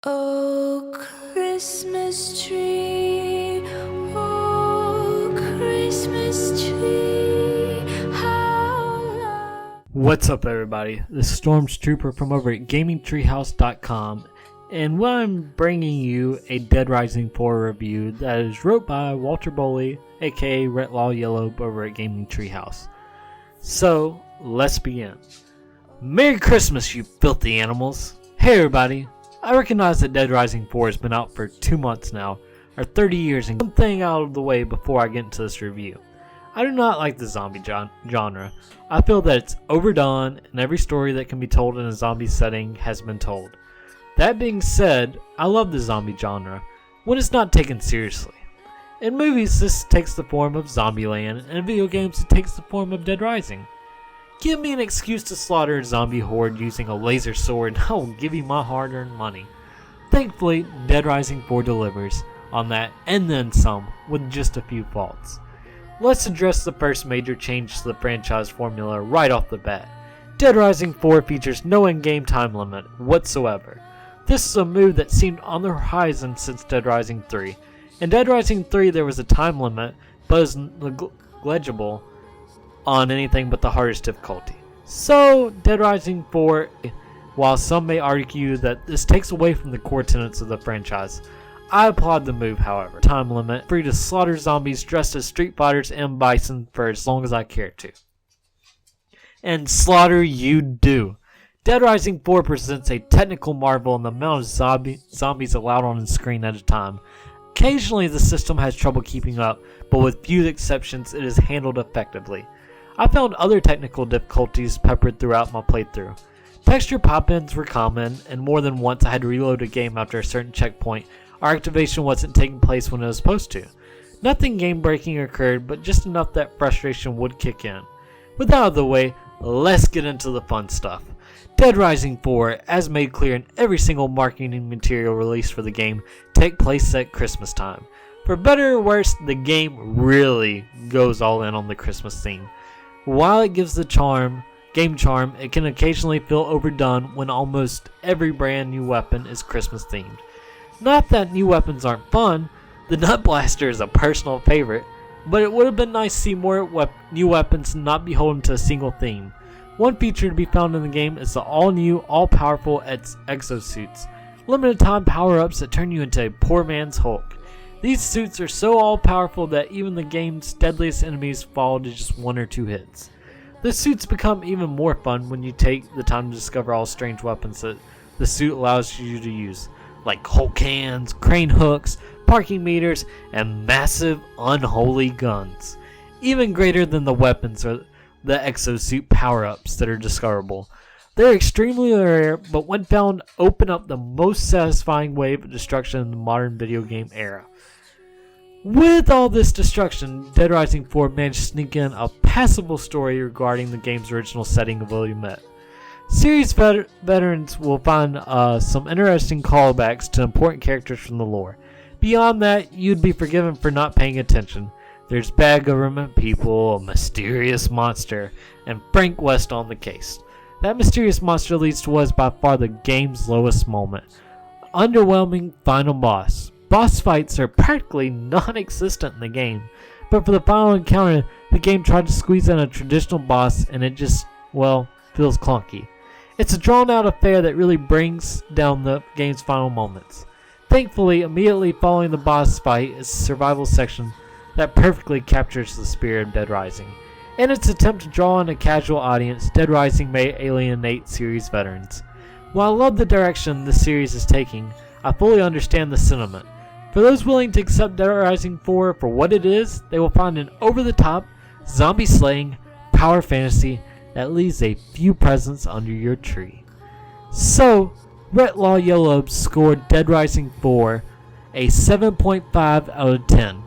Oh, Christmas tree, oh, Christmas tree, how long... What's up, everybody? This is StormZtrooper from over at GamingTreehouse.com, and I'm bringing you a Dead Rising 4 review that is wrote by Walter Boley, aka RelawYelob, over at Gaming Treehouse. So, let's begin. Merry Christmas, you filthy animals! Hey everybody! I recognize that Dead Rising 4 has been out for 2 months now, or 30 years, and one thing out of the way before I get into this review. I do not like the zombie genre. I feel that it's overdone, and every story that can be told in a zombie setting has been told. That being said, I love the zombie genre, when it's not taken seriously. In movies, this takes the form of Zombieland, and in video games, it takes the form of Dead Rising. Give me an excuse to slaughter a zombie horde using a laser sword, and I will give you my hard-earned money. Thankfully, Dead Rising 4 delivers on that, and then some, with just a few faults. Let's address the first major change to the franchise formula right off the bat. Dead Rising 4 features no in-game time limit whatsoever. This is a move that seemed on the horizon since Dead Rising 3. In Dead Rising 3 there was a time limit, but it was negligible on anything but the hardest difficulty. So, Dead Rising 4, while some may argue that this takes away from the core tenets of the franchise, I applaud the move, however. Time limit, free to slaughter zombies dressed as Street Fighters and Bison for as long as I care to. And slaughter you do. Dead Rising 4 presents a technical marvel in the amount of zombies allowed on the screen at a time. Occasionally the system has trouble keeping up, but with few exceptions it is handled effectively. I found other technical difficulties peppered throughout my playthrough. Texture pop-ins were common, and more than once I had to reload a game after a certain checkpoint or activation wasn't taking place when it was supposed to. Nothing game-breaking occurred, but just enough that frustration would kick in. With that out of the way, let's get into the fun stuff. Dead Rising 4, as made clear in every single marketing material released for the game, take place at Christmas time. For better or worse, the game really goes all in on the Christmas theme. While it gives the game charm, it can occasionally feel overdone when almost every brand new weapon is Christmas themed. Not that new weapons aren't fun, the Nut Blaster is a personal favorite, but it would have been nice to see more new weapons not beholden to a single theme. One feature to be found in the game is the all-new, all-powerful exosuits, limited time power-ups that turn you into a poor man's Hulk. These suits are so all-powerful that even the game's deadliest enemies fall to just 1 or 2 hits. The suits become even more fun when you take the time to discover all strange weapons that the suit allows you to use, like Hulk hands, crane hooks, parking meters, and massive unholy guns. Even greater than the weapons are the exosuit power-ups that are discoverable. They're extremely rare, but when found, open up the most satisfying wave of destruction in the modern video game era. With all this destruction, Dead Rising 4 managed to sneak in a passable story regarding the game's original setting of Willamette. Series veterans will find some interesting callbacks to important characters from the lore. Beyond that, you'd be forgiven for not paying attention. There's bad government people, a mysterious monster, and Frank West on the case. That mysterious monster leads to what is by far the game's lowest moment. Underwhelming final boss. Boss fights are practically non-existent in the game, but for the final encounter, the game tried to squeeze in a traditional boss and it just, well, feels clunky. It's a drawn-out affair that really brings down the game's final moments. Thankfully, immediately following the boss fight is a survival section that perfectly captures the spirit of Dead Rising. In its attempt to draw in a casual audience, Dead Rising may alienate series veterans. While I love the direction the series is taking, I fully understand the sentiment. For those willing to accept Dead Rising 4 for what it is, they will find an over-the-top, zombie-slaying, power fantasy that leaves a few presents under your tree. So, RelawYelob scored Dead Rising 4 a 7.5 out of 10.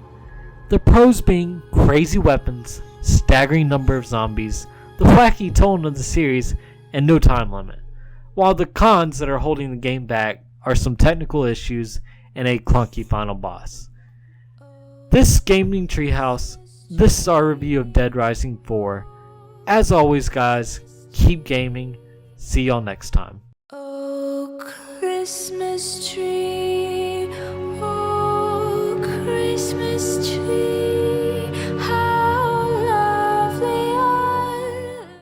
The pros being crazy weapons, staggering number of zombies, the wacky tone of the series, and no time limit. While the cons that are holding the game back are some technical issues and a clunky final boss. This Gaming Treehouse, this is our review of Dead Rising 4. As always guys, keep gaming. See y'all next time. Oh, Christmas Christmas tree, oh Christmas tree.